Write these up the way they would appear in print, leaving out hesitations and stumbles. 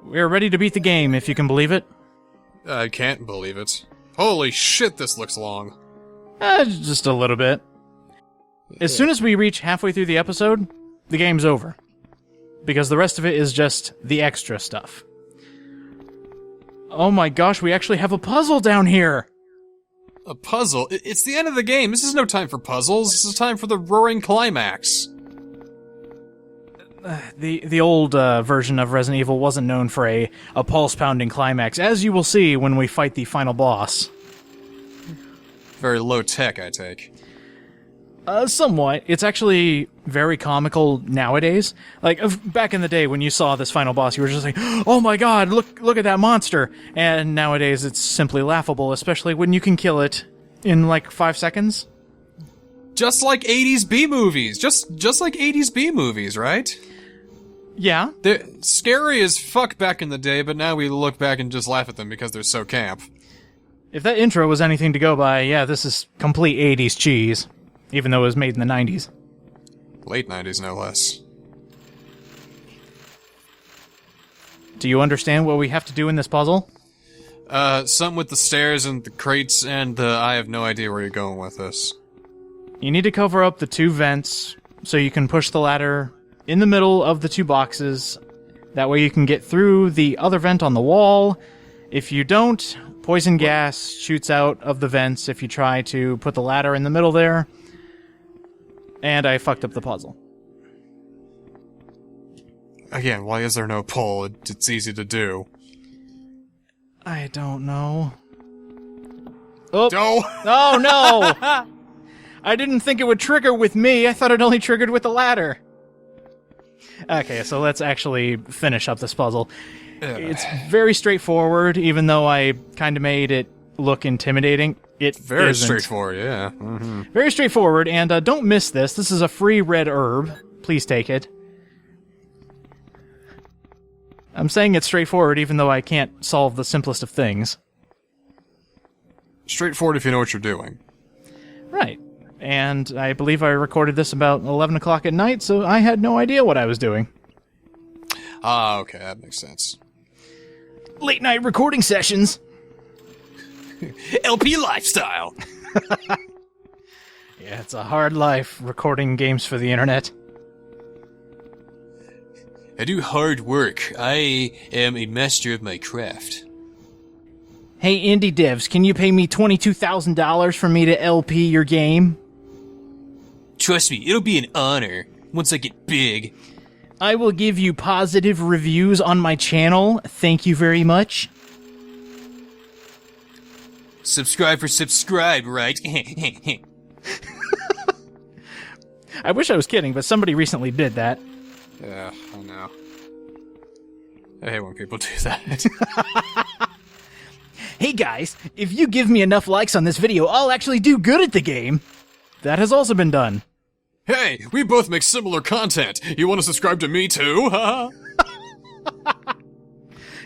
We're ready to beat the game, if you can believe it. I can't believe it. Holy shit, this looks long. Just a little bit. As soon as we reach halfway through the episode, the game's over. Because the rest of it is just the extra stuff. Oh my gosh, we actually have a puzzle down here! A puzzle? It's the end of the game. This is no time for puzzles. This is time for the roaring climax. The old version of Resident Evil wasn't known for a pulse-pounding climax, as you will see when we fight the final boss. Very low tech, I take. Somewhat. It's actually very comical nowadays. Like, back in the day when you saw this final boss, you were just like, oh my god, look at that monster! And nowadays it's simply laughable, especially when you can kill it in like 5 seconds. Just like 80s B-movies. Just like 80s B-movies, right? Yeah. They're scary as fuck back in the day, but now we look back and just laugh at them because they're so camp. If that intro was anything to go by, yeah, this is complete 80s cheese. Even though it was made in the 90s. Late 90s, no less. Do you understand what we have to do in this puzzle? Something with the stairs and the crates and I have no idea where you're going with this. You need to cover up the 2 vents so you can push the ladder in the middle of the 2 boxes. That way you can get through the other vent on the wall. If you don't, poison gas shoots out of the vents if you try to put the ladder in the middle there. And I fucked up the puzzle. Again, why is there no pull? It's easy to do. I don't know. Oh, No! oh no! I didn't think it would trigger with me. I thought it only triggered with the ladder. Okay, so let's actually finish up this puzzle. It's very straightforward, even though I kind of made it look intimidating. It Very isn't. straightforward, yeah. Mm-hmm. Very straightforward, and don't miss this. This is a free red herb. Please take it. I'm saying it's straightforward, even though I can't solve the simplest of things. Straightforward if you know what you're doing. Right. And I believe I recorded this about 11 o'clock at night, so I had no idea what I was doing. Ah, okay, that makes sense. Late night recording sessions. LP lifestyle! Yeah, it's a hard life, recording games for the internet. I do hard work. I am a master of my craft. Hey, indie devs, can you pay me $22,000 for me to LP your game? Trust me, it'll be an honor once I get big. I will give you positive reviews on my channel. Thank you very much. Subscribe for subscribe, right? I wish I was kidding, but somebody recently did that. Yeah, I know. I hate when people do that. Hey guys, if you give me enough likes on this video, I'll actually do good at the game. That has also been done. Hey, we both make similar content. You want to subscribe to me too? Huh?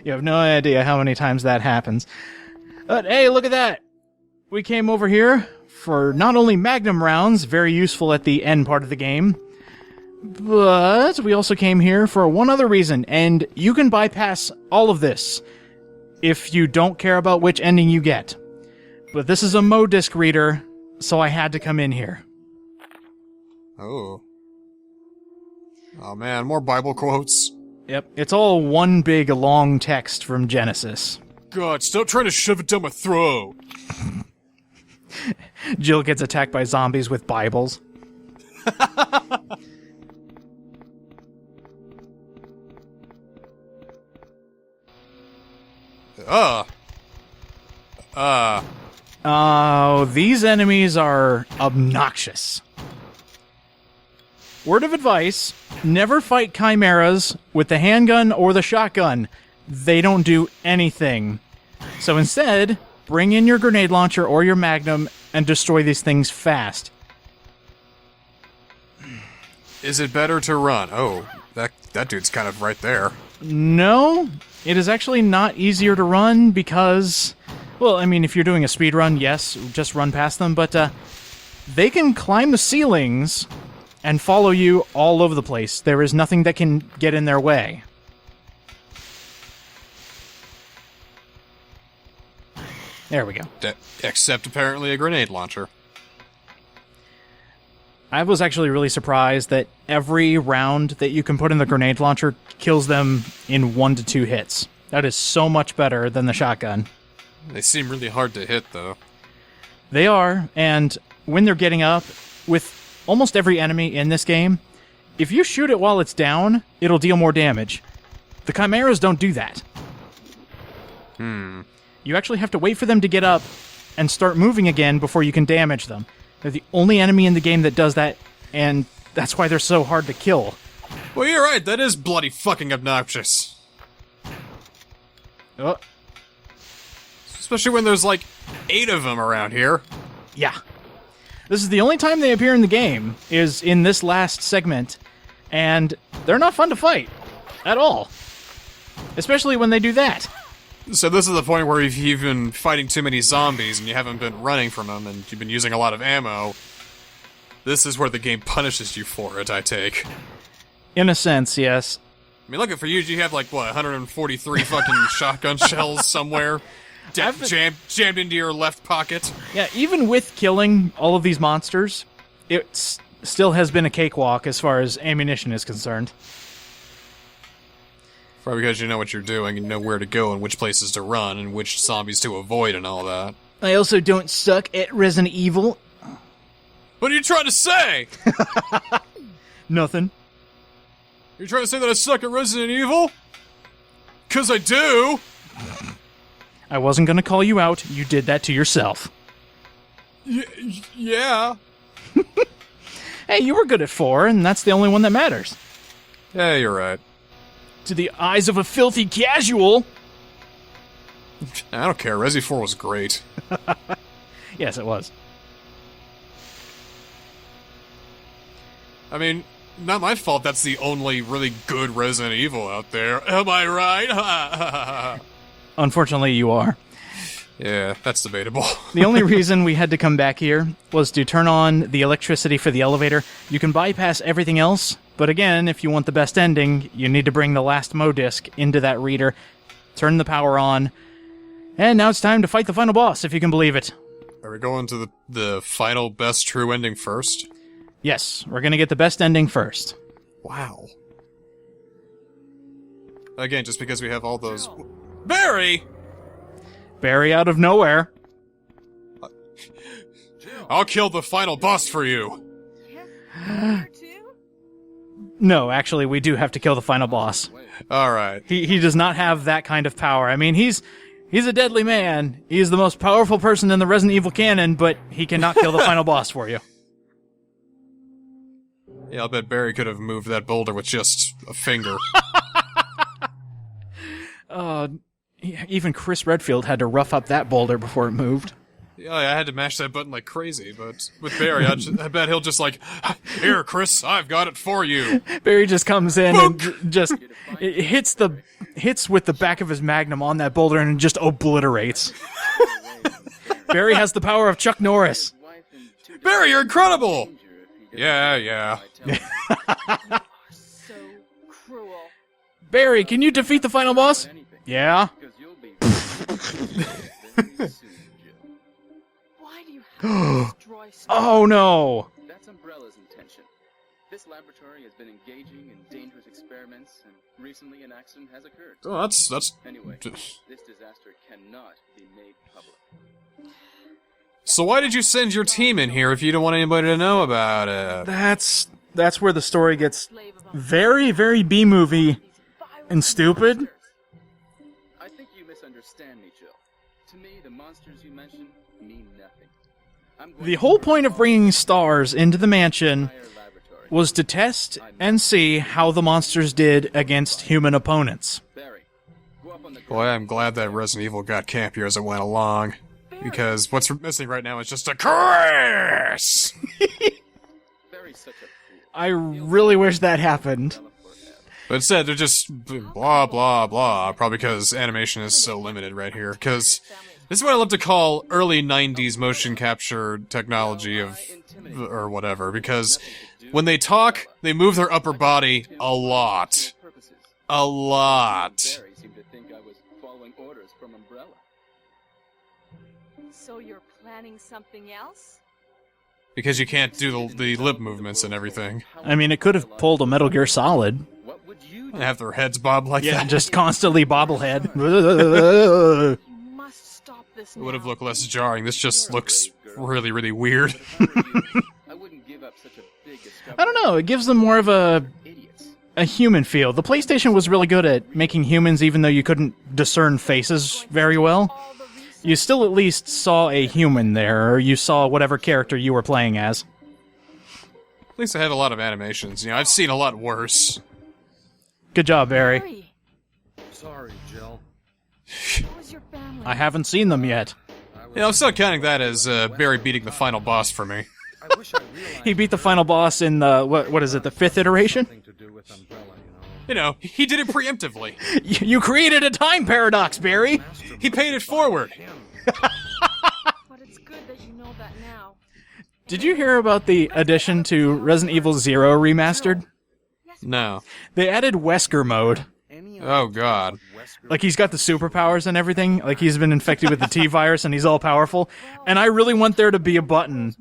You have no idea how many times that happens. But hey, look at that! We came over here for not only Magnum rounds, very useful at the end part of the game, but we also came here for one other reason, and you can bypass all of this if you don't care about which ending you get. But this is a Modisc reader, so I had to come in here. Oh. Oh man, more Bible quotes. Yep, it's all one big long text from Genesis. God, stop trying to shove it down my throat. Jill gets attacked by zombies with Bibles. Oh, these enemies are obnoxious. Word of advice, never fight chimeras with the handgun or the shotgun. They don't do anything. So instead, bring in your grenade launcher or your Magnum and destroy these things fast. Is it better to run? Oh, that dude's kind of right there. No, it is actually not easier to run because, well, I mean, if you're doing a speed run, yes, just run past them, but they can climb the ceilings and follow you all over the place. There is nothing that can get in their way. There we go. Except apparently a grenade launcher. I was actually really surprised that every round that you can put in the grenade launcher kills them in 1 to 2 hits. That is so much better than the shotgun. They seem really hard to hit, though. They are, and when they're getting up, with almost every enemy in this game, if you shoot it while it's down, it'll deal more damage. The Chimeras don't do that. You actually have to wait for them to get up and start moving again before you can damage them. They're the only enemy in the game that does that, and that's why they're so hard to kill. Well, you're right, that is bloody fucking obnoxious. Oh. Especially when there's like 8 of them around here. Yeah. This is the only time they appear in the game, is in this last segment, and they're not fun to fight. At all. Especially when they do that. So this is the point where if you've been fighting too many zombies and you haven't been running from them and you've been using a lot of ammo, this is where the game punishes you for it, I take. In a sense, yes. I mean, look, for you have like, what, 143 fucking shotgun shells somewhere jammed into your left pocket? Yeah, even with killing all of these monsters, it still has been a cakewalk as far as ammunition is concerned. Probably because you know what you're doing and know where to go and which places to run and which zombies to avoid and all that. I also don't suck at Resident Evil. What are you trying to say? Nothing. You're trying to say that I suck at Resident Evil? 'Cause I do! I wasn't gonna call you out, you did that to yourself. Yeah. Hey, you were good at 4, and that's the only one that matters. Yeah, you're right. To the eyes of a filthy casual. I don't care, Resi 4 was great. Yes, it was. I mean, not my fault that's the only really good Resident Evil out there. Am I right? Unfortunately, you are. Yeah, that's debatable. The only reason we had to come back here was to turn on the electricity for the elevator. You can bypass everything else, but again, if you want the best ending, you need to bring the last Mo disc into that reader, turn the power on, and now it's time to fight the final boss, if you can believe it. Are we going to the final best true ending first? Yes, we're gonna get the best ending first. Wow. Again, just because we have all those... Barry! Barry out of nowhere. I'll kill the final boss for you! No, actually, we do have to kill the final boss. Alright. He does not have that kind of power. I mean, he's a deadly man. He's the most powerful person in the Resident Evil canon, but he cannot kill the final boss for you. Yeah, I'll bet Barry could have moved that boulder with just a finger. Even Chris Redfield had to rough up that boulder before it moved. Yeah, I had to mash that button like crazy, but with Barry, I bet he'll just like, here, Chris, I've got it for you. Barry just comes in and just hits with the back of his magnum on that boulder and just obliterates. Barry has the power of Chuck Norris. Barry, you're incredible! Yeah. So cruel. Barry, can you defeat the final boss? Yeah. Why do you have to destroy stuff? Oh no. That's Umbrella's intention. This laboratory has been engaging in dangerous experiments, and recently an accident has occurred. Oh, that's... Anyway, this disaster cannot be made public. So why did you send your team in here if you don't want anybody to know about it? That's where the story gets very, very B-movie and stupid. I think you misunderstand me, Jill. To me, the monsters you mentioned mean nothing. The whole point of bringing stars into the mansion was to test and see how the monsters did against human opponents. Boy, I'm glad that Resident Evil got campier as it went along. Because what's missing right now is just a Chris! I really wish that happened. But instead, they're just blah, blah, blah, probably because animation is so limited right here. Because this is what I love to call early 90s motion capture technology or whatever. Because when they talk, they move their upper body a lot. A lot. So you're planning something else? Because you can't do the lip movements and everything. I mean, it could have pulled a Metal Gear Solid. What would you And have their heads bob like Yeah, that. just constantly bobblehead. You must stop this It would have now. looked less jarring. This just looks really, really weird. I wouldn't give up such a big discovery. I don't know, it gives them more of a Idiots. human feel. The PlayStation was really good at making humans, even though you couldn't discern faces very well. All the research You still at least saw a human there, or you saw whatever character you were playing as. At least I had a lot of animations. You know, I've seen a lot worse. Good job, Barry. Barry, Sorry, Jill. how is your family? I haven't seen them yet. You know, I'm still counting that as Barry beating the final boss for me. I wish I realized He beat the final boss in the, what is it, the 5th iteration? something to do with Umbrella, You know, he did it preemptively. You created a time paradox, Barry! He paid it forward. But it's good that you know that now. Did you hear about the addition to Resident Evil 0 Remastered? No. They added Wesker mode. Oh, God. Like, he's got the superpowers and everything. Like, he's been infected with the T-virus and he's all powerful. And I really want there to be a button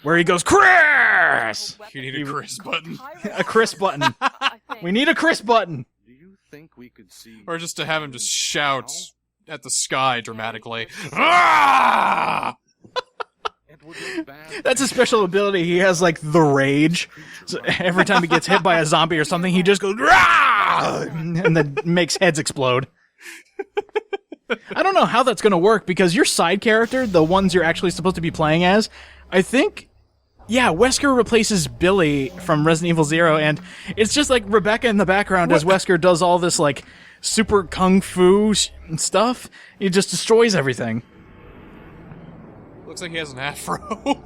where he goes, Chris! You need a Chris button. A Chris button. I think. We need a Chris button. Do you think we could see... Or just to have him just shout at the sky dramatically. Ah! It would look bad. That's a special ability. He has, like, the rage. So every time he gets hit by a zombie or something, he just goes, Rah! And then makes heads explode. I don't know how that's going to work, because your side character, the ones you're actually supposed to be playing as, I think... Yeah, Wesker replaces Billy from Resident Evil 0, and it's just like Rebecca in the background as Wesker does all this, like, super kung fu stuff. He just destroys everything. Looks like he has an afro.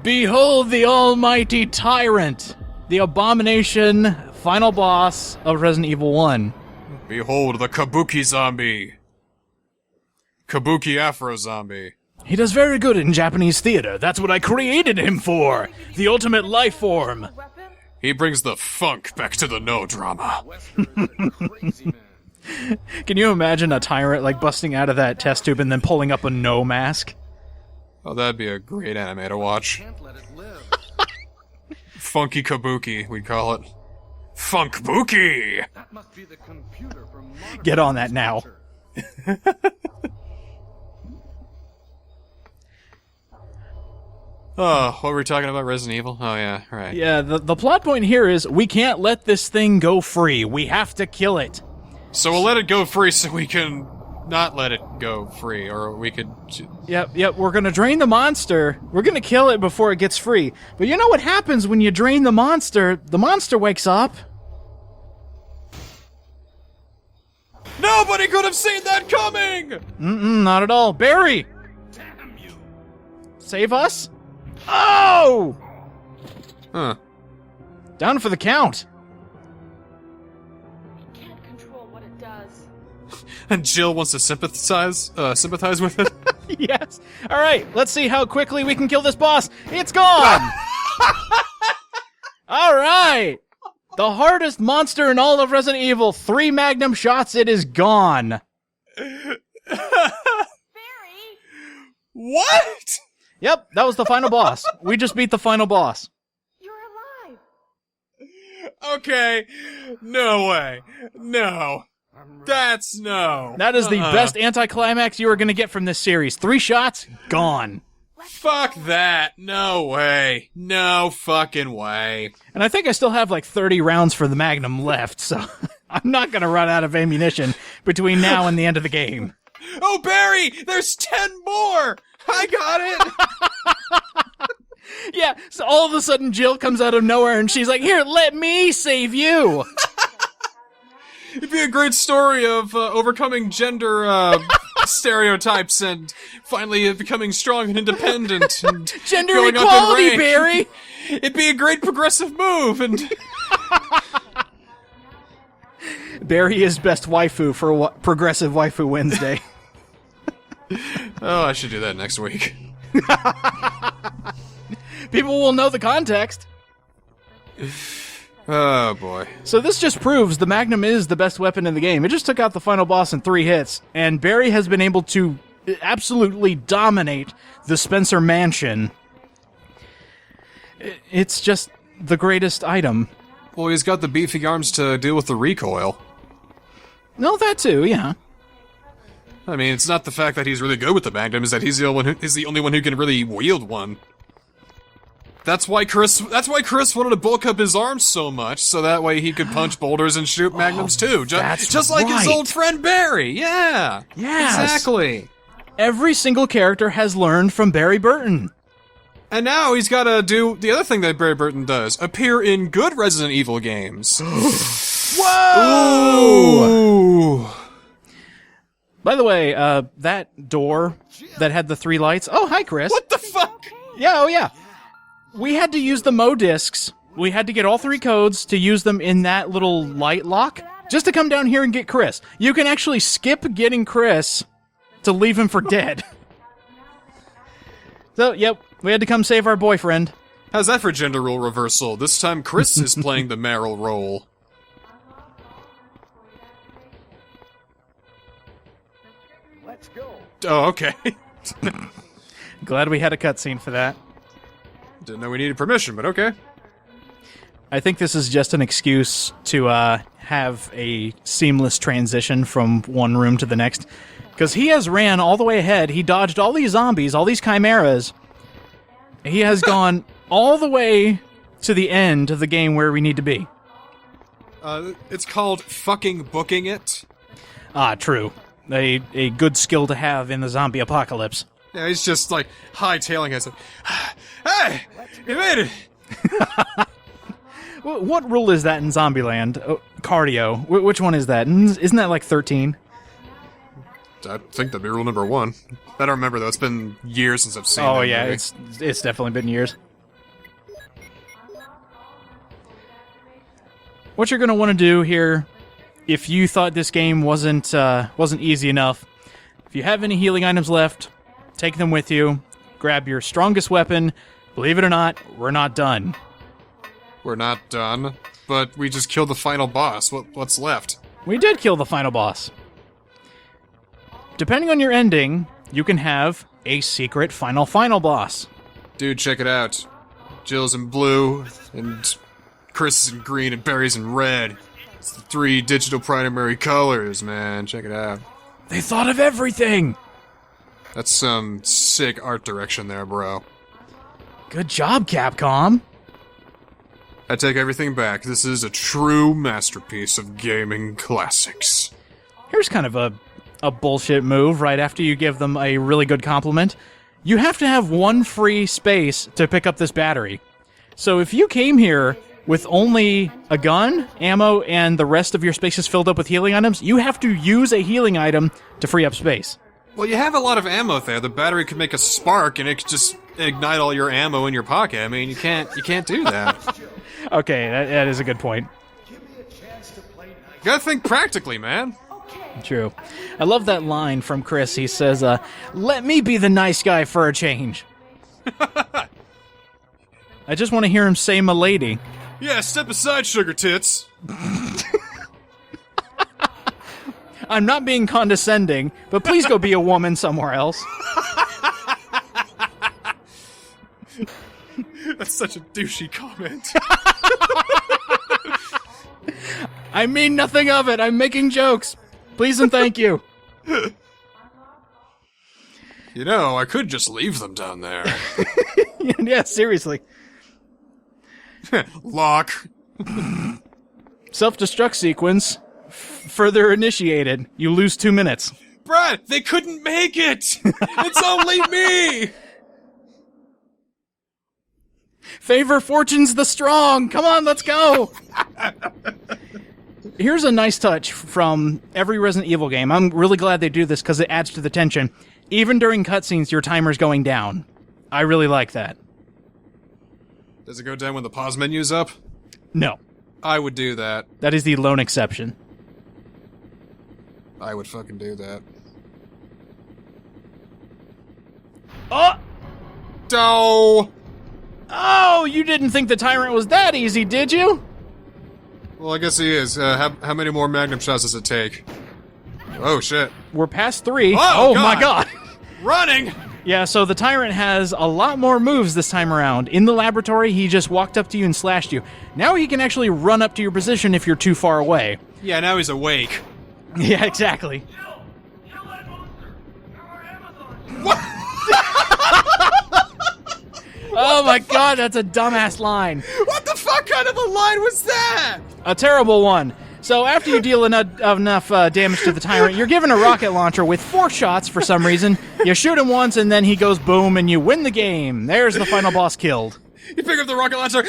Behold the almighty tyrant, the abomination final boss of Resident Evil 1. Behold the Kabuki zombie. Kabuki afro zombie. He does very good in Japanese theater. That's what I created him for. The ultimate life form. Weapon? He brings the funk back to the no drama. Wesker is a crazy man. Can you imagine a tyrant like busting out of that test tube and then pulling up a no mask? Oh, that'd be a great anime to watch. Can't let it live. Funky Kabuki, we'd call it. Funkbuki! That must be the computer from... Get on that now. Oh, what were we talking about? Resident Evil? Oh, yeah, right. Yeah, the plot point here is we can't let this thing go free. We have to kill it. So we'll let it go free so we can not let it go free, or we could... Yep, we're gonna drain the monster. We're gonna kill it before it gets free. But you know what happens when you drain the monster? The monster wakes up. Nobody could have seen that coming! Not at all. Barry! Damn you! Save us? Oh! Huh. Down for the count. We can't control what it does. And Jill wants to sympathize with it? Yes. All right, let's see how quickly we can kill this boss. It's gone! All right! The hardest monster in all of Resident Evil. 3 magnum shots, it is gone. Barry! What? Yep, that was the final boss. We just beat the final boss. You're alive! Okay. No way. No. That's no. That is the best anticlimax you are going to get from this series. 3 shots, gone. Fuck that. No way. No fucking way. And I think I still have like 30 rounds for the magnum left, so I'm not going to run out of ammunition between now and the end of the game. Oh, Barry! There's 10 more! I got it! Yeah, so all of a sudden Jill comes out of nowhere and she's like, here, let me save you. It'd be a great story of overcoming gender stereotypes and finally becoming strong and independent and Gender going up in equality, rank. Barry. It'd be a great progressive move and... Barry is best waifu for Progressive Waifu Wednesday. Oh, I should do that next week. People will know the context. Oh, boy. So this just proves the Magnum is the best weapon in the game. It just took out the final boss in 3 hits, and Barry has been able to absolutely dominate the Spencer Mansion. It's just the greatest item. Well, he's got the beefy arms to deal with the recoil. No, that too, yeah. I mean, it's not the fact that he's really good with the Magnum, it's that he's the only one who can really wield one. That's why Chris wanted to bulk up his arms so much, so that way he could punch boulders and shoot Magnums too. Just like his old friend Barry, yeah. Yes. Exactly. Every single character has learned from Barry Burton. And now he's gotta do the other thing that Barry Burton does, appear in good Resident Evil games. Whoa! Ooh. By the way, that door that had the 3 lights... Oh, hi, Chris. What the fuck? Yeah, oh yeah. We had to use the Mo discs. We had to get all 3 codes to use them in that little light lock, just to come down here and get Chris. You can actually skip getting Chris to leave him for dead. So, yep, we had to come save our boyfriend. How's that for gender role reversal? This time Chris is playing the Meryl role. Let's go. Oh, okay. Glad we had a cutscene for that. Didn't know we needed permission, but okay. I think this is just an excuse to have a seamless transition from one room to the next. Because he has ran all the way ahead. He dodged all these zombies, all these chimeras. He has gone all the way to the end of the game where we need to be. It's called fucking booking it. Ah, true. A good skill to have in the zombie apocalypse. Yeah, he's just like hightailing us. Hey, you made it. What rule is that in Zombieland? Oh, cardio. Which one is that? Isn't that like 13? I think that'd be rule number 1. I don't remember though. It's been years since I've seen. Oh that yeah, movie. it's definitely been years. What you're gonna want to do here, if you thought this game wasn't easy enough, if you have any healing items left, take them with you. Grab your strongest weapon. Believe it or not, we're not done. We're not done, but we just killed the final boss. What's left? We did kill the final boss. Depending on your ending, you can have a secret final boss. Dude, check it out. Jill's in blue, and Chris is in green, and Barry's in red. It's the 3 digital primary colors, man. Check it out. They thought of everything! That's some sick art direction there, bro. Good job, Capcom! I take everything back. This is a true masterpiece of gaming classics. Here's kind of a bullshit move right after you give them a really good compliment. You have to have 1 free space to pick up this battery. So if you came here with only a gun, ammo, and the rest of your space is filled up with healing items, you have to use a healing item to free up space. Well, you have a lot of ammo there. The battery could make a spark, and it could just ignite all your ammo in your pocket. I mean, you can't do that. Okay, that is a good point. You gotta think practically, man. True. I love that line from Chris. He says, let me be the nice guy for a change. I just want to hear him say "milady." Yeah, step aside, sugar tits. I'm not being condescending, but please go be a woman somewhere else. That's such a douchey comment. I mean nothing of it. I'm making jokes. Please and thank you. You know, I could just leave them down there. Yeah, seriously. Lock. Self-destruct sequence. Further initiated. You lose 2 minutes. Brad, they couldn't make it! It's only me! Favor fortune's the strong. Come on, let's go. Here's a nice touch from every Resident Evil game. I'm really glad they do this because it adds to the tension. Even during cutscenes, your timer's going down. I really like that. Does it go down when the pause menu's up? No. I would do that. That is the lone exception. I would fucking do that. Oh! Oh! Oh, you didn't think the tyrant was that easy, did you? Well, I guess he is. How many more magnum shots does it take? Oh, shit. We're past 3. Oh, my god! Running! Yeah, so the Tyrant has a lot more moves this time around. In the laboratory, he just walked up to you and slashed you. Now he can actually run up to your position if you're too far away. Yeah, now he's awake. Yeah, exactly. What? Oh my god, that's a dumbass line. What the fuck kind of a line was that? A terrible one. So after you deal enough damage to the Tyrant, you're given a rocket launcher with 4 shots for some reason. You shoot him once, and then he goes boom, and you win the game. There's the final boss killed. You pick up the rocket launcher.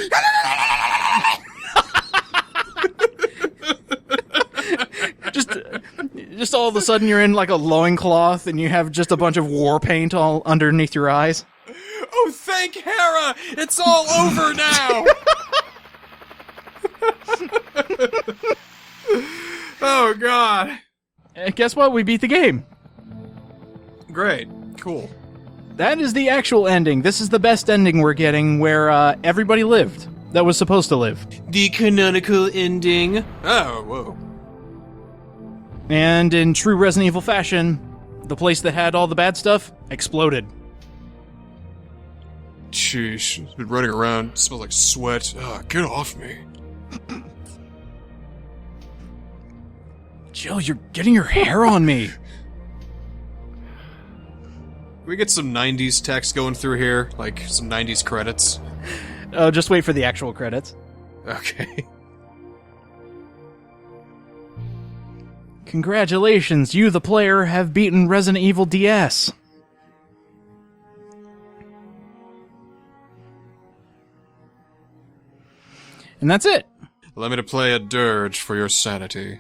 Just all of a sudden, you're in like a loincloth, and you have just a bunch of war paint all underneath your eyes. Oh, thank Hera! It's all over now! Oh, God. And guess what? We beat the game. Great. Cool. That is the actual ending. This is the best ending we're getting, where everybody lived that was supposed to live. The canonical ending. Oh, whoa. And in true Resident Evil fashion, the place that had all the bad stuff exploded. Sheesh. It's been running around. It smells like sweat. Get off me. Jill, you're getting your hair on me. Can we get some 90s text going through here? Like, some 90s credits? Oh, just wait for the actual credits. Okay. Congratulations, you, the player, have beaten Resident Evil DS. And that's it. Allow me to play a dirge for your sanity.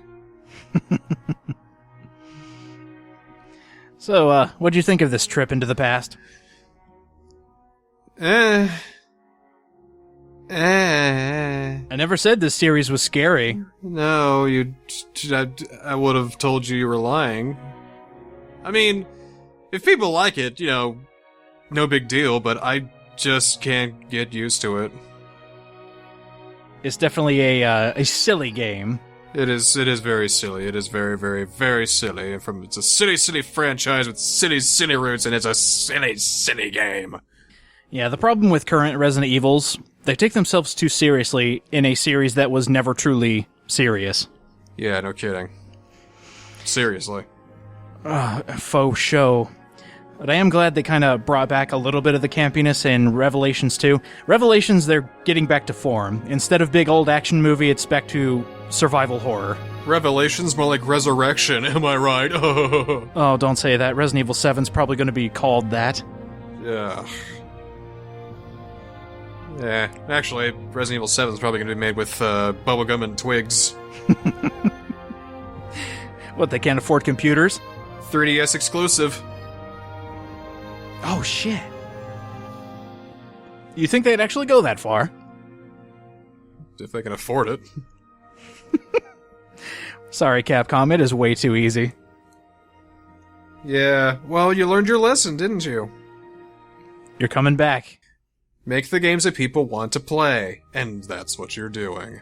So, what'd you think of this trip into the past? I never said this series was scary. No, I would have told you were lying. I mean, if people like it, you know, no big deal, but I just can't get used to it. It's definitely a silly game. It is very silly. It is very, very, very silly. It's a silly franchise with silly roots, and it's a silly game. Yeah, the problem with current Resident Evils, they take themselves too seriously in a series that was never truly serious. Yeah, no kidding. Seriously. Faux show. But I am glad they kind of brought back a little bit of the campiness in Revelations 2. Revelations, they're getting back to form. Instead of big old action movie, it's back to survival horror. Revelations more like resurrection, am I right? Oh, don't say that. Resident Evil 7's probably going to be called that. Yeah. Yeah, actually, Resident Evil 7 is probably going to be made with bubblegum and twigs. What, they can't afford computers? 3DS exclusive. Oh, shit. You think they'd actually go that far? If they can afford it. Sorry, Capcom, it is way too easy. Yeah, well, you learned your lesson, didn't you? You're coming back. Make the games that people want to play, and that's what you're doing.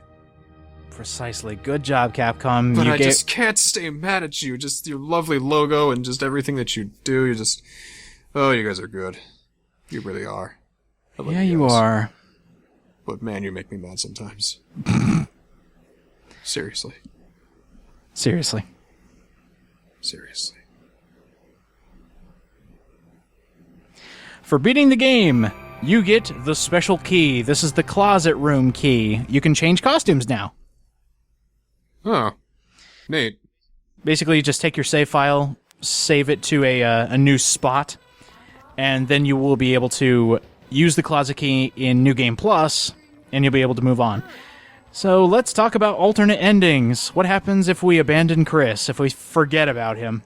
Precisely. Good job, Capcom. But I just can't stay mad at you. Just your lovely logo and just everything that you do. You just... Oh, you guys are good. You really are. I love Yeah, you guys. are. But man, you make me mad sometimes. Seriously. Seriously. Seriously. For beating the game, you get the special key. This is the closet room key. You can change costumes now. Oh. Neat. Basically, you just take your save file, save it to a new spot, and then you will be able to use the closet key in New Game Plus, and you'll be able to move on. So let's talk about alternate endings. What happens if we abandon Chris, if we forget about him?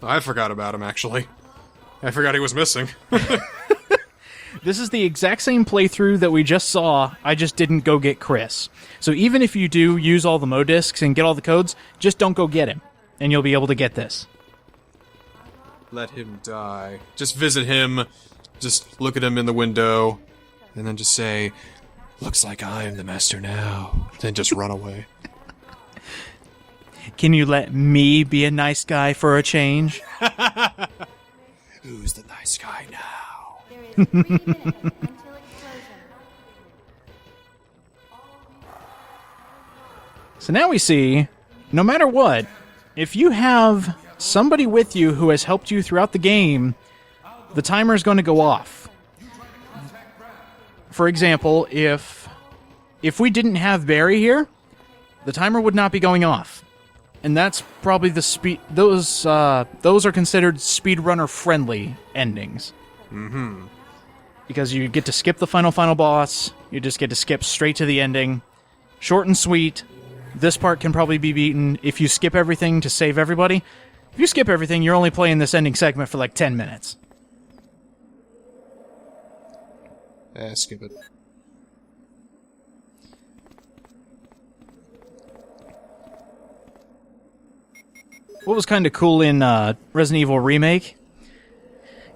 I forgot about him, actually. I forgot he was missing. This is the exact same playthrough that we just saw, I just didn't go get Chris. So even if you do use all the modiscs and get all the codes, just don't go get him, and you'll be able to get this. Let him die. Just visit him, just look at him in the window, and then just say, Looks like I am the master now. Then just run away. Can you let me be a nice guy for a change? Who's the nice guy now? There is 3 minutes until explosion. So now we see, no matter what, if you have somebody with you who has helped you throughout the game, the timer is going to go off. For example, if we didn't have Barry here, the timer would not be going off. And that's probably the speed. Those are considered speedrunner friendly endings. Mm-hmm. Because you get to skip the final boss. You just get to skip straight to the ending. Short and sweet. This part can probably be beaten if you skip everything to save everybody. If you skip everything, you're only playing this ending segment for like 10 minutes. Skip it. What was kind of cool in Resident Evil Remake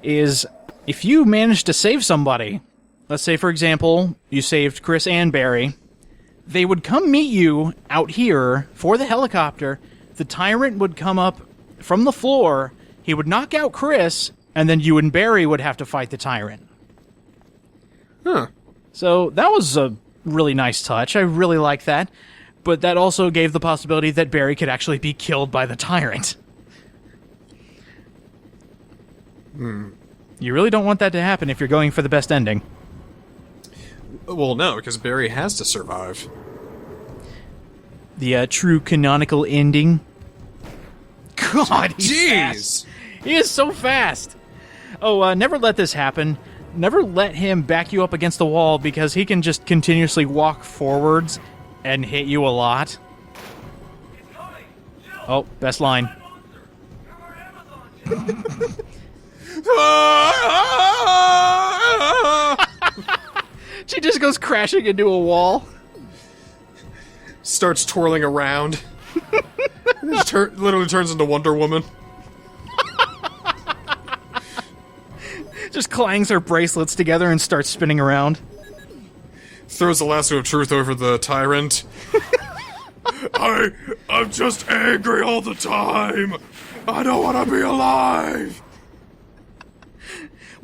is if you managed to save somebody, let's say, for example, you saved Chris and Barry, they would come meet you out here for the helicopter, the tyrant would come up from the floor, he would knock out Chris, and then you and Barry would have to fight the tyrant. Huh. So that was a really nice touch. I really like that. But that also gave the possibility that Barry could actually be killed by the tyrant. You really don't want that to happen if you're going for the best ending. Well, no, because Barry has to survive. The true canonical ending. God, he's fast. He is so fast. Oh, never let this happen. Never let him back you up against the wall because he can just continuously walk forwards and hit you a lot. Oh, best line. She just goes crashing into a wall. Starts twirling around. Literally turns into Wonder Woman. Just clangs her bracelets together and starts spinning around. Throws the lasso of truth over the tyrant. I'm just angry all the time. I don't want to be alive.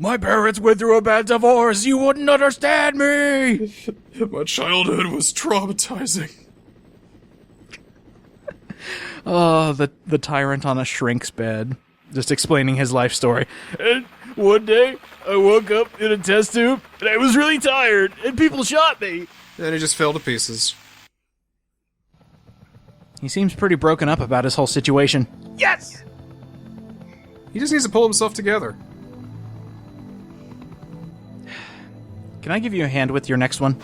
My parents went through a bad divorce. You wouldn't understand me. My childhood was traumatizing. Oh, the tyrant on a shrink's bed, just explaining his life story. And one day, I woke up in a test tube, and I was really tired, and people shot me. And he just fell to pieces. He seems pretty broken up about his whole situation. Yes! He just needs to pull himself together. Can I give you a hand with your next one?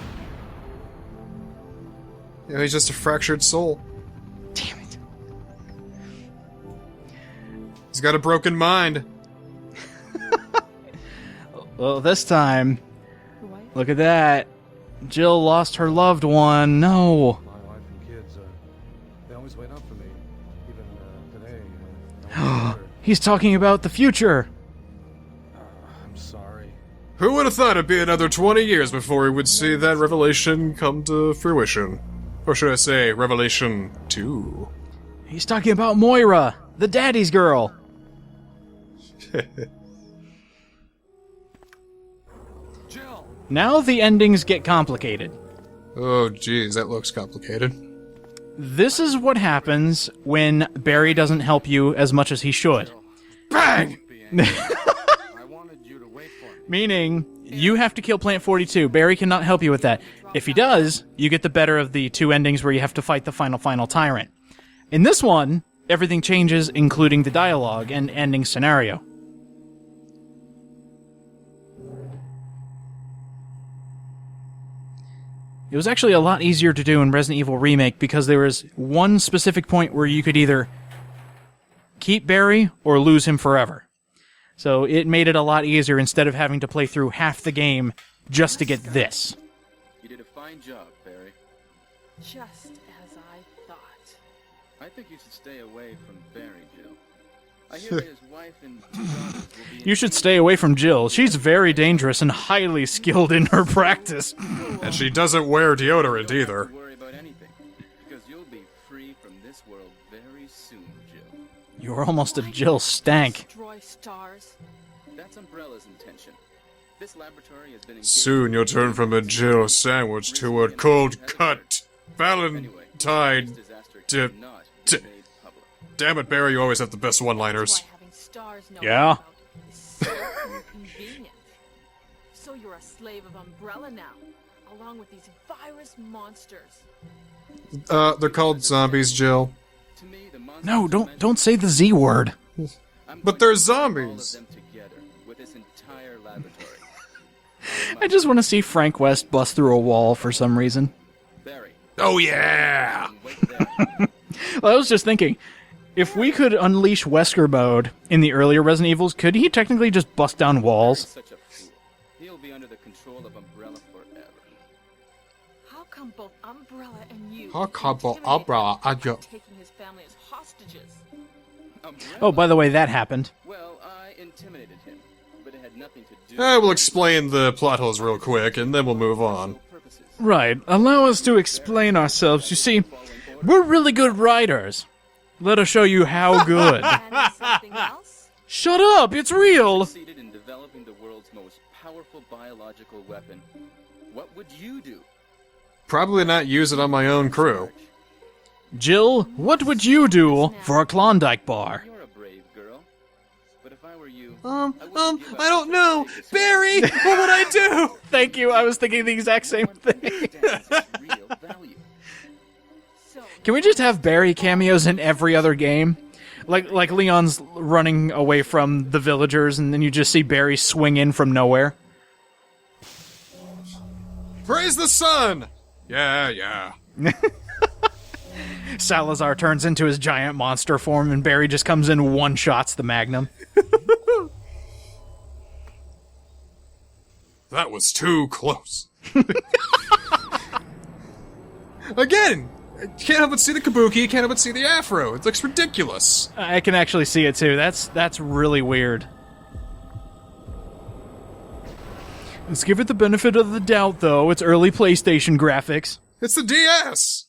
You know, he's just a fractured soul. Damn it. He's got a broken mind. Well, this time, look at that. Jill lost her loved one. No. My wife and kids, they always wait up for me. Even today. I was here. He's talking about the future. I'm sorry. Who would have thought it'd be another 20 years before we would see that revelation come to fruition? Or should I say, Revelation 2? He's talking about Moira, the daddy's girl. Jill! Now the endings get complicated. Oh, geez, that looks complicated. This is what happens when Barry doesn't help you as much as he should. Bang! I wanted you to wait for me. Meaning, you have to kill Plant 42. Barry cannot help you with that. If he does, you get the better of the two endings where you have to fight the final tyrant. In this one, everything changes, including the dialogue and ending scenario. It was actually a lot easier to do in Resident Evil Remake because there was one specific point where you could either keep Barry or lose him forever. So it made it a lot easier instead of having to play through half the game just to get this. You did a fine job, Barry. Just as I thought. I think you should stay away from Barry, Jill. I hear that his wife and two daughters will be You should stay away from Jill. She's very dangerous and highly skilled in her practice. And she doesn't wear deodorant either. Don't worry about anything, because you'll be free from this world very soon, Jill. You're almost a Jill stank. Destroy stars. That's Umbrella's intention. This laboratory has been engaged. Soon you'll turn from a Jill sandwich to a cold-cut Anyway, Valentine. this disaster Dip- cannot be dip- made public. Damn it, Barry, you always have the best That's one-liners. why having stars know Yeah? about is so inconvenient. So you're a slave of Umbrella now, along with these virus monsters. They're called zombies, Jill. To me, the monsters No, of don't say the Z word. I'm But going they're to put all of zombies. them together with this entire laboratory. I just want to see Frank West bust through a wall for some reason. Barry, Oh, yeah! wait there. Well, I was just thinking, if we could unleash Wesker mode in the earlier Resident Evils, could he technically just bust down Barry's walls? such a fool. He'll be under the control of Umbrella forever. How come both Umbrella and you How come both intimidated Umbrella him and you- by taking his family as hostages? Umbrella? Oh, by the way, that happened. Well, I intimidated him, but it had nothing to do We'll explain the plot holes real quick, and then we'll move on. purposes. Right, allow us to explain ourselves. You see, we're really good writers. Let us show you how good. And something else? Shut up, it's real! Succeeded in developing the world's most powerful biological weapon. What would you do? Probably not use it on my own crew. Jill, what would you do for a Klondike bar? You're a brave girl. But if I were you, I don't know. Barry, what would I do? Thank you, I was thinking the exact same thing. real value. So, Can we just have Barry cameos in every other game? Like Leon's running away from the villagers, and then you just see Barry swing in from nowhere. Praise the sun! Yeah. Salazar turns into his giant monster form, and Barry just comes in one-shots the Magnum. That was too close. Again! Can't help but see the kabuki, can't help but see the afro. It looks ridiculous. I can actually see it too. That's really weird. Let's give it the benefit of the doubt, though. It's early PlayStation graphics. It's the DS!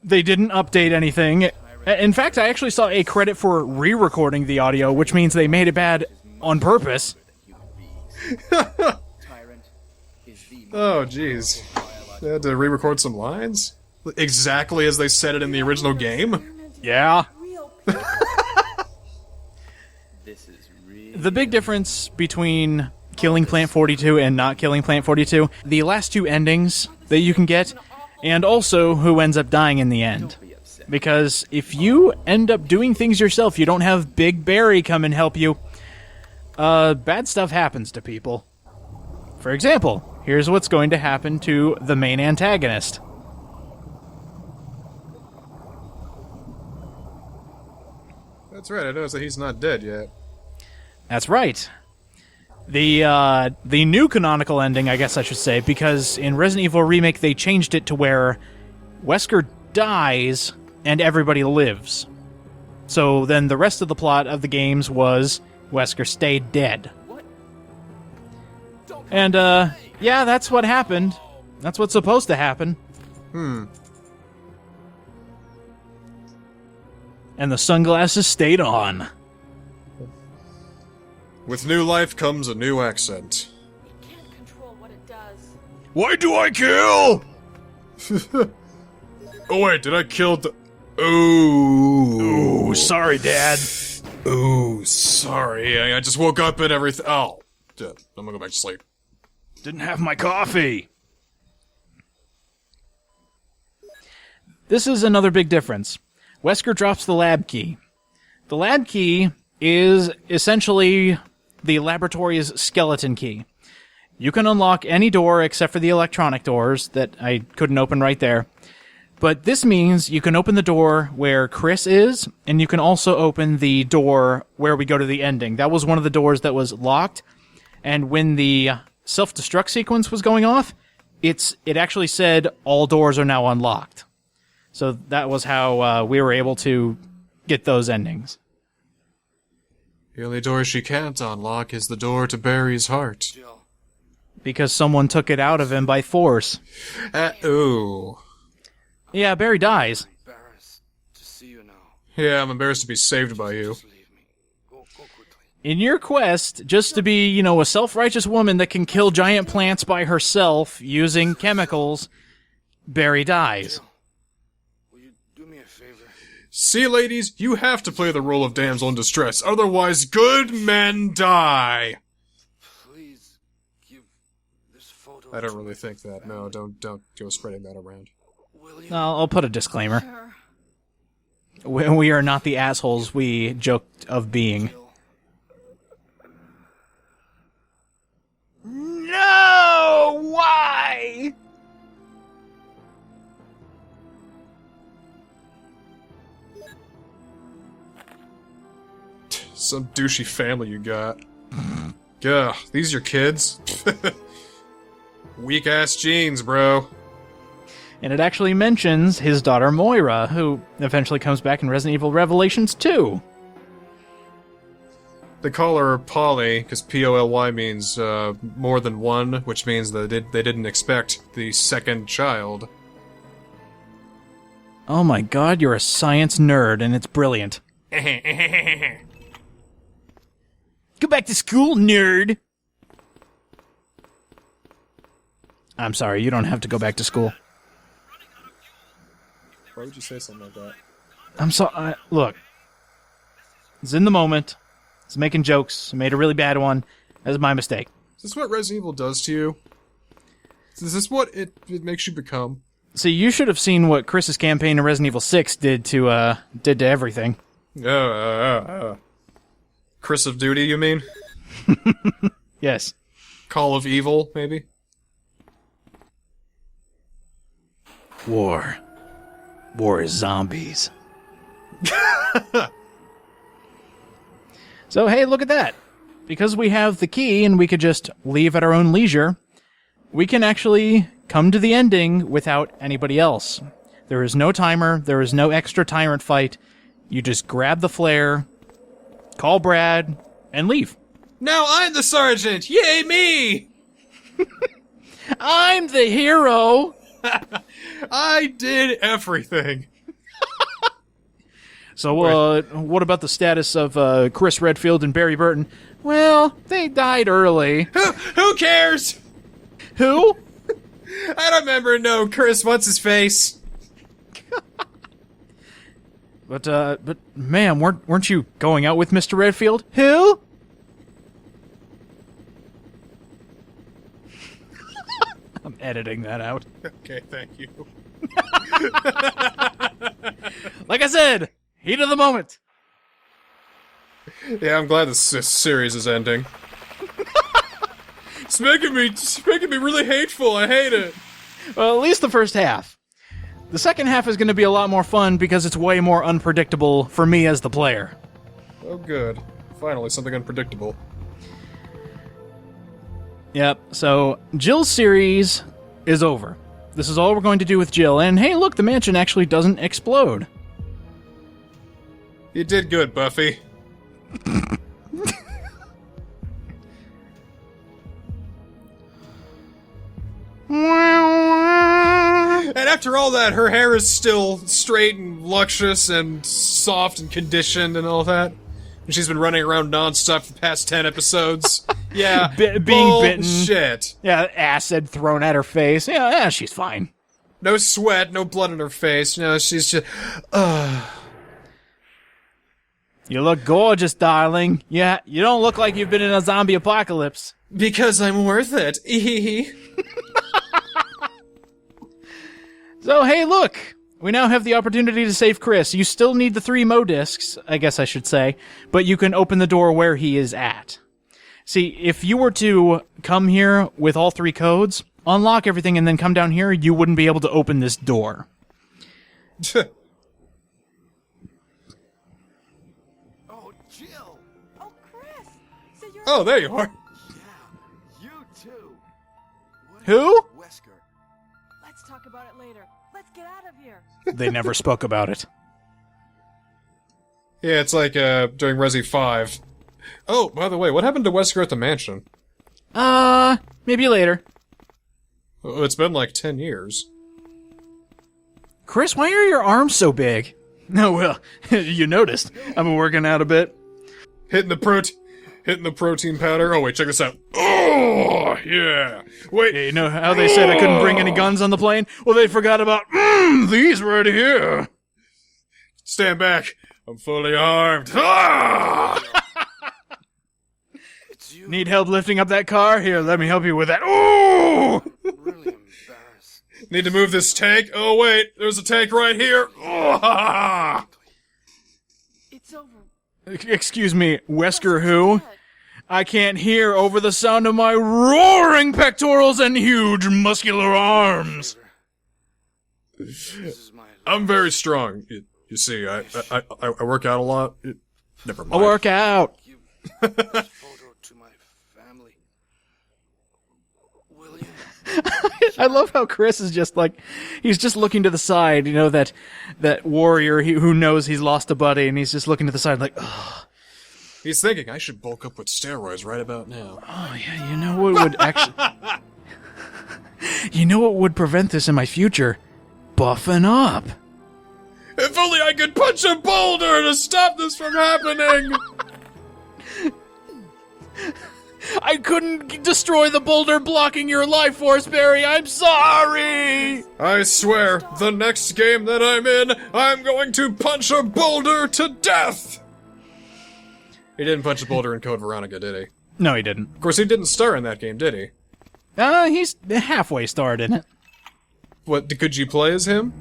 They didn't update anything. In fact, I actually saw a credit for re-recording the audio, which means they made it bad on purpose. Tyrant is the Oh, jeez. They had to re-record some lines? Exactly as they said it in the original game? Yeah. This is real. The big difference between killing Plant 42 and not killing Plant 42, the last two endings that you can get, and also who ends up dying in the end. Be upset. Because if you end up doing things yourself, you don't have Big Barry come and help you, bad stuff happens to people. For example, here's what's going to happen to the main antagonist. That's right, I noticed that he's not dead yet. That's right. The new canonical ending, I guess I should say, because in Resident Evil Remake they changed it to where Wesker dies and everybody lives. So then the rest of the plot of the games was Wesker stayed dead. And, yeah, that's what happened. That's what's supposed to happen. And the sunglasses stayed on. With new life comes a new accent. it can't control what it does. Why do I kill? Oh wait, did I kill the... Ooh. Ooh, sorry, Dad. Ooh, sorry. I just woke up and everything... Oh. I'm gonna go back to sleep. Didn't have my coffee. This is another big difference. Wesker drops the lab key. The lab key is essentially the laboratory's skeleton key. You can unlock any door except for the electronic doors that I couldn't open right there. But this means you can open the door where Chris is, and you can also open the door where we go to the ending. That was one of the doors that was locked, and when the self-destruct sequence was going off, it actually said all doors are now unlocked. So that was how we were able to get those endings. The only door she can't unlock is the door to Barry's heart. Jill. Because someone took it out of him by force. Ooh. Yeah, Barry dies. Embarrassed to see you now. Yeah, I'm embarrassed to be saved by you. Just leave me. Go quickly. In your quest, just to be, you know, a self-righteous woman that can kill giant plants by herself using chemicals, Barry dies. Will you do me a favor? See, ladies, you have to play the role of damsel in distress, otherwise good men die. Please give this photo. I don't really think that. No, don't go spreading that around. Will you? No, I'll put a disclaimer. Sure. We are not the assholes we joked of being. Jill. No! Why? Some douchey family you got. Gah, these your kids? Weak-ass genes, bro. And it actually mentions his daughter Moira, who eventually comes back in Resident Evil Revelations 2. They call her Polly, because P-O-L-Y means more than one, which means that they didn't expect the second child. Oh my god, you're a science nerd, and it's brilliant. Go back to school, nerd! I'm sorry, you don't have to go back to school. Why would you say something like that? I'm sorry. Look, it's in the moment. It's making jokes. I made a really bad one. That's my mistake. Is this what Resident Evil does to you? Is this what it makes you become? See, you should have seen what Chris's campaign in Resident Evil 6 did to everything. Chris of Duty, you mean? Yes. Call of Evil, maybe? War. War is zombies. So, hey, look at that. Because we have the key and we could just leave at our own leisure, we can actually come to the ending without anybody else. There is no timer. There is no extra tyrant fight. You just grab the flare, call Brad, and leave. Now I'm the sergeant! Yay, me! I'm the hero! I did everything. So, what about the status of Chris Redfield and Barry Burton? Well, they died early. Who cares? Who? I don't remember no Chris what's his face. But ma'am, weren't you going out with Mr. Redfield? Who? I'm editing that out. Okay, thank you. Like I said, heat of the moment. Yeah, I'm glad this series is ending. It's making me really hateful. I hate it. Well, at least the first half. The second half is going to be a lot more fun because it's way more unpredictable for me as the player. Oh, good. Finally, something unpredictable. Yep, so Jill's series is over. This is all we're going to do with Jill, and hey, look, the mansion actually doesn't explode. You did good, Buffy. And after all that, her hair is still straight and luscious and soft and conditioned and all that. And she's been running around nonstop for the past 10 episodes. Yeah, Being bitten. Shit. Yeah, acid thrown at her face. Yeah, she's fine. No sweat, no blood on her face. No, she's just... You look gorgeous, darling. Yeah, you don't look like you've been in a zombie apocalypse. Because I'm worth it. So, hey, look! We now have the opportunity to save Chris. You still need the 3 Mo discs, I guess I should say, but you can open the door where he is at. See, if you were to come here with all 3 codes, unlock everything, and then come down here, you wouldn't be able to open this door. Oh, Jill. Oh, Chris! So you're Oh, there you are. Yeah, you too. What Who? Wesker. Let's talk about it later. Let's get out of here. They never spoke about it. Yeah, it's like, during Resi 5. Oh, by the way, what happened to Wesker at the mansion? Maybe later. Oh, it's been like 10 years. Chris, why are your arms so big? No, well, you noticed. I've been working out a bit. Hitting the protein powder. Oh, wait, check this out. Oh, yeah. Wait. Yeah, you know how they said I couldn't bring any guns on the plane? Well, they forgot about, these right here. Stand back. I'm fully armed. Ah! Need help lifting up that car? Here, let me help you with that. Ooh! Really embarrassed. Need to move this tank. Oh, wait, there's a tank right here. Oh, It's over. Excuse me, Wesker who? I can't hear over the sound of my roaring pectorals and huge muscular arms. This is my I'm very strong. You see, I work out a lot. Never mind. I'll work out. give this photo to my family. Will you? I love how Chris is just like, he's just looking to the side, you know, that warrior who knows he's lost a buddy, and he's just looking to the side like, oh, He's thinking, I should bulk up with steroids right about now. yeah, you know what would actually, you know what would prevent this in my future? Buffing up. If only I could punch a boulder to stop this from happening! I couldn't destroy the boulder blocking your life force, Barry. I'm sorry. I swear, the next game that I'm in, I'm going to punch a boulder to death! He didn't punch a boulder in Code Veronica, did he? No, he didn't. Of course, he didn't star in that game, did he? He's halfway starred in it. What, could you play as him?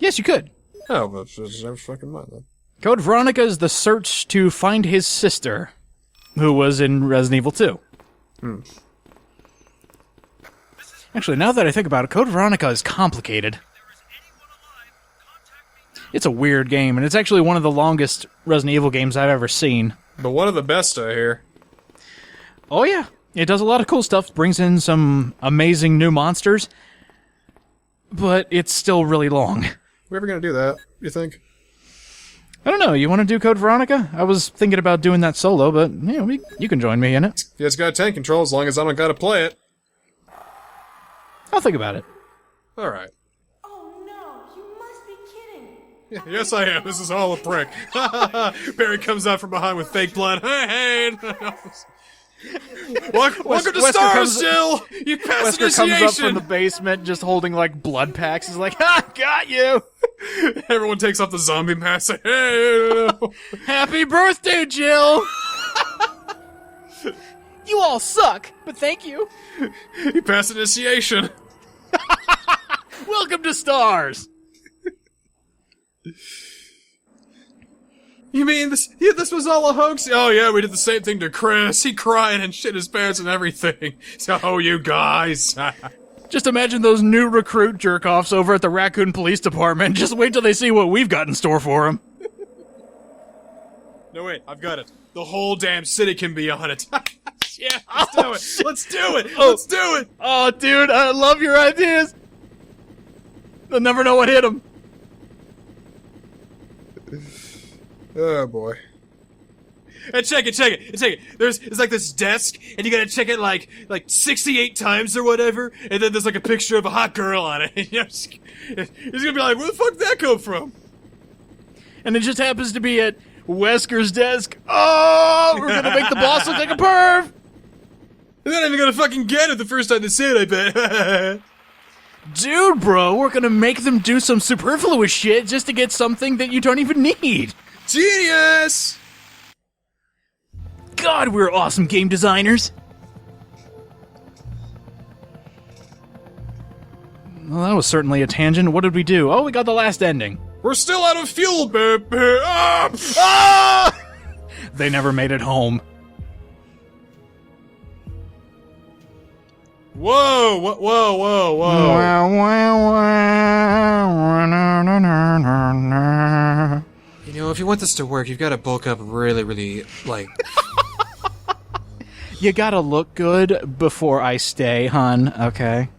Yes, you could. Oh, well, never fucking mind then. Code Veronica is the search to find his sister, who was in Resident Evil 2. Actually, now that I think about it, Code Veronica is complicated. It's a weird game, and it's actually one of the longest Resident Evil games I've ever seen. But one of the best, I hear. Oh yeah, it does a lot of cool stuff, brings in some amazing new monsters, but it's still really long. We ever gonna do that, you think? I don't know, you want to do Code Veronica? I was thinking about doing that solo, but you can join me in it. Yeah, it's got tank control as long as I don't gotta play it. I'll think about it. Alright. Oh no, you must be kidding. Yes, I am. This is all a prank. Barry comes out from behind with fake blood. Hey! Welcome to Wesker Stars, comes- Jill! You passed Wesker comes up initiation! from the basement just holding, like, blood packs. He's like, ha! Got you! Everyone takes off the zombie mask. Like, hey! Happy birthday, Jill! You all suck, but thank you. He passed initiation. Welcome to Stars! You mean this? Yeah, this was all a hoax? Oh yeah, we did the same thing to Chris. He cried and shit his pants and everything. So you guys. Just imagine those new recruit jerk-offs over at the Raccoon Police Department. Just wait till they see what we've got in store for them. No wait, I've got it. The whole damn city can be on it. Yeah, let's do it. Let's do it. Let's do it. Oh, dude, I love your ideas. They'll never know what hit them. Oh boy. And check it. There's like this desk, and you gotta check it like 68 times or whatever, and then there's like a picture of a hot girl on it. And he's gonna be like, where the fuck did that come from? And it just happens to be at Wesker's desk. Oh, we're gonna make the boss look like a perv. They're not even gonna fucking get it the first time they say it, I bet. Dude, bro, we're gonna make them do some superfluous shit just to get something that you don't even need. Genius! God, we're awesome game designers. Well, that was certainly a tangent. What did we do? Oh, we got the last ending. We're still out of fuel, baby! Ah! Ah! They never made it home. Whoa! Whoa! You know, if you want this to work, you've got to bulk up really, like... You gotta look good before I stay, hon, okay?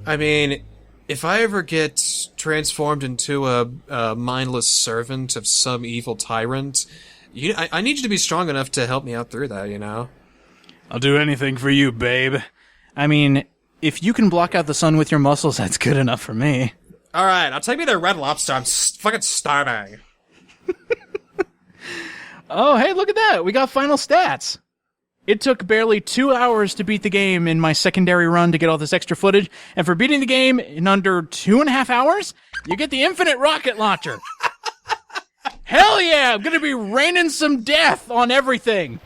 I mean, if I ever get transformed into a mindless servant of some evil tyrant, I need you to be strong enough to help me out through that, you know? I'll do anything for you, babe. I mean, if you can block out the sun with your muscles, that's good enough for me. Alright, I'll take me to Red Lobster. I'm fucking starving. Oh, hey, look at that. We got final stats. It took barely 2 hours to beat the game in my secondary run to get all this extra footage, and for beating the game in under 2.5 hours, you get the infinite rocket launcher. Hell yeah, I'm gonna be raining some death on everything.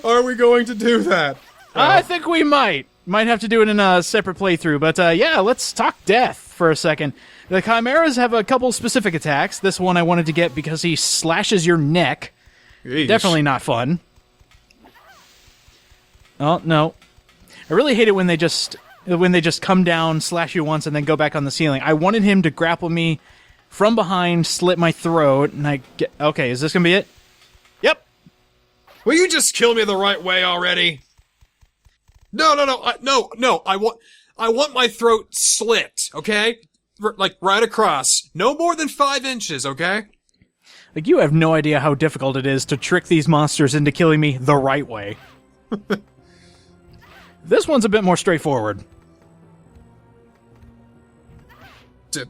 Are we going to do that? I think we might. Might have to do it in a separate playthrough, but yeah, let's talk death for a second. The Chimeras have a couple specific attacks. This one I wanted to get because he slashes your neck. Yeesh. Definitely not fun. Oh, no. I really hate it when they just come down, slash you once, and then go back on the ceiling. I wanted him to grapple me from behind, slit my throat, and I get... Okay, is this gonna be it? Yep. Will you just kill me the right way already? No, I want my throat slit, okay? Like, right across. No more than 5 inches, okay? Like, you have no idea how difficult it is to trick these monsters into killing me the right way. This one's a bit more straightforward. Damn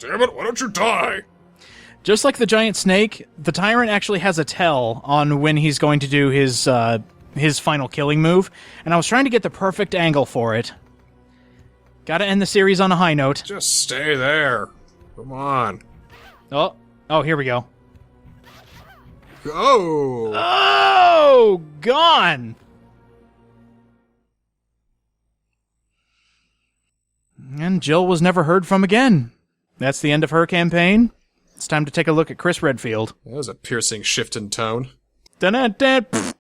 it, why don't you die? Just like the giant snake, the tyrant actually has a tell on when he's going to do his final killing move, and I was trying to get the perfect angle for it. Gotta end the series on a high note. Just stay there. Come on. Oh, here we go. Go! Oh, gone! And Jill was never heard from again. That's the end of her campaign. It's time to take a look at Chris Redfield. That was a piercing shift in tone. Dun-dun-dun.